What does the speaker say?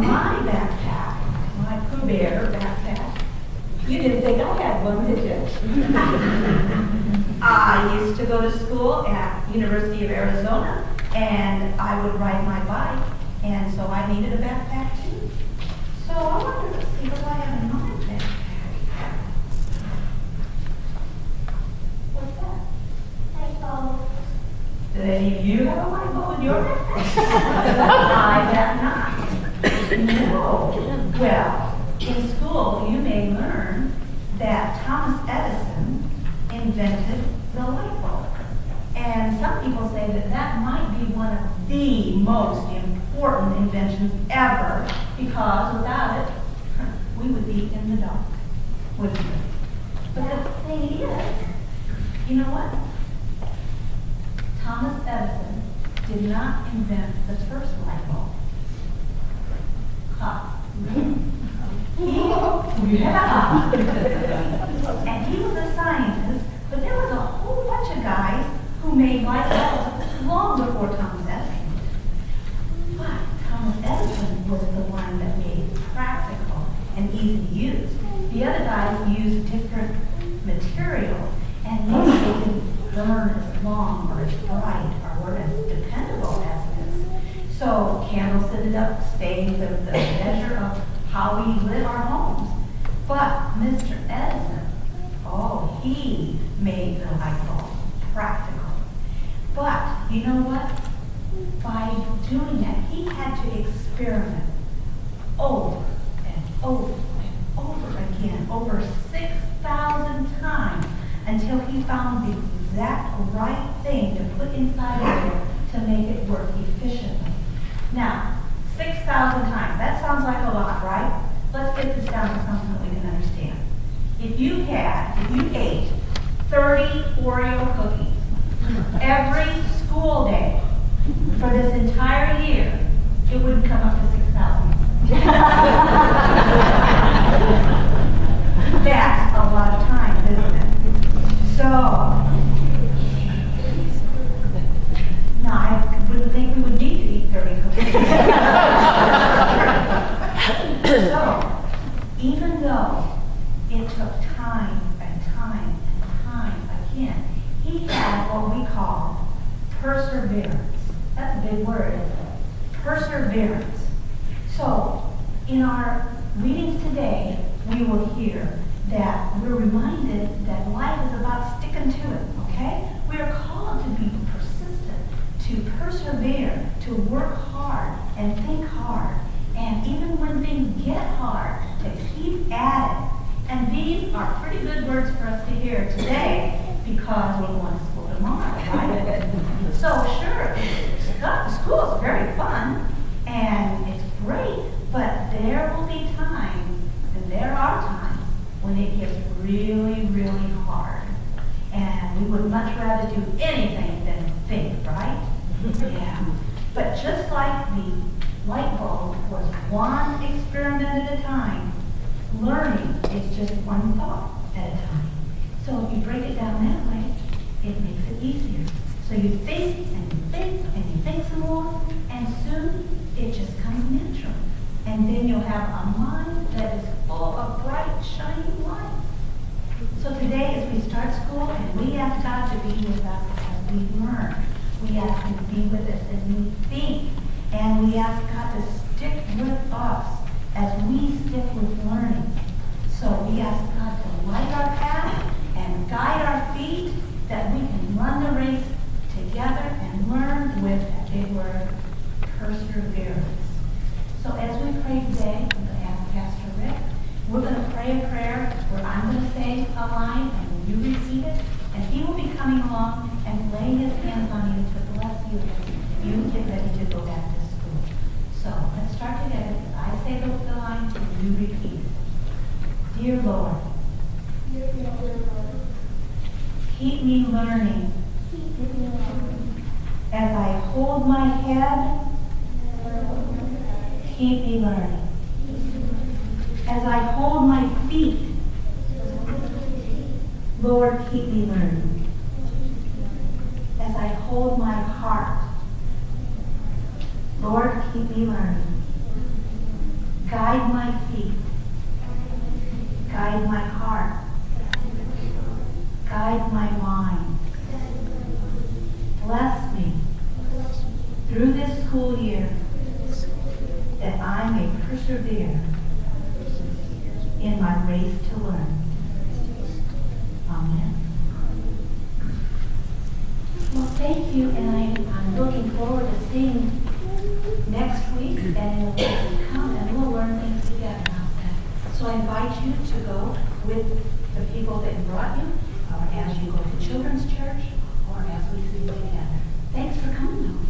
my backpack, my Pooh Bear backpack, you didn't think I had one, did you? I used to go to school at University of Arizona, and I would ride my bike, and so I needed a backpack too. So I wanted to see what I have in my backpack. What's that? Light bulb. Do any of you have a light bulb in your backpack? I have not. No. Well, in school you may learn that Thomas Edison invented the light bulb. And some people say that that might be one of the most important inventions ever, because without it, we would be in the dark, wouldn't we? But the thing is, you know what? Thomas Edison did not invent the first light bulb. Yeah. And he was a scientist, but there was a whole bunch of guys who made light bulbs long before Thomas Edison. But Thomas Edison was the one that made it practical and easy to use. The other guys used different materials, and maybe they didn't burn as long or as bright or were as dependable as this. So candles ended up staying the measure of how we lit our homes. But Mr. Edison, oh, he made the light bulb practical. But you know what? By doing it, he had to experiment over and over and over again, over 6,000 times, until he found the exact right thing to put inside of it to make it work efficiently. Now, 6,000 times, that sounds like a lot, right? Let's get this down to something that we can understand. If you ate 30 Oreo cookies every school day for this entire year, it wouldn't come up to 6,000. That's a lot of time, isn't it? So, no, I wouldn't think we would need to eat 30 cookies. So, even though it took time and time and time again, he had what we call perseverance. That's a big word, isn't it? Perseverance. So, in our readings today, we will hear that we're reminded that life is about sticking to it, okay? We are called to be persistent, to persevere, to work hard and think hard. And even when things get hard, to keep at it. And these are pretty good words for us to hear today, because we're going to school tomorrow, right? So sure, school is very fun, and it's great, but there will be times, and there are times, when it gets really, really hard. And we would much rather do anything than think, right? Yeah. But just like the light bulb was one experiment at a time, learning is just one thought at a time. So if you break it down that way, it makes it easier. So you think and you think and you think some more, and soon it just comes natural. And then you'll have a mind that is full of bright, shining light. So today, as we start school, and we ask God to be with us as we learn, we ask Him to be with us as we think, and we ask God to stick with us as we stick with learning. So we ask God to light our path and guide our feet, that we can run the race together and learn with that big word, perseverance. So as we pray today, I'm going to ask Pastor Rick, we're going to pray a prayer where I'm going to say a line and you repeat it, and he will be coming along and laying his hands on you to bless you as you get ready to go back to school. So let's start together. I say the line and you repeat it. Dear Lord, keep me learning as I hold my head. Keep me learning as I hold my feet. Lord, keep me learning as I hold my heart. Lord, keep me learning Guide my feet. Guide my heart. Guide my mind. Bless me through this school year that I may persevere in my race to learn. Amen. Well, thank you, and I'm looking forward to seeing next week and in the weeks to come, and we'll learn things together. So I invite you to go with the people that brought you, or as you go to children's church, or as we sing together. Thanks for coming, though.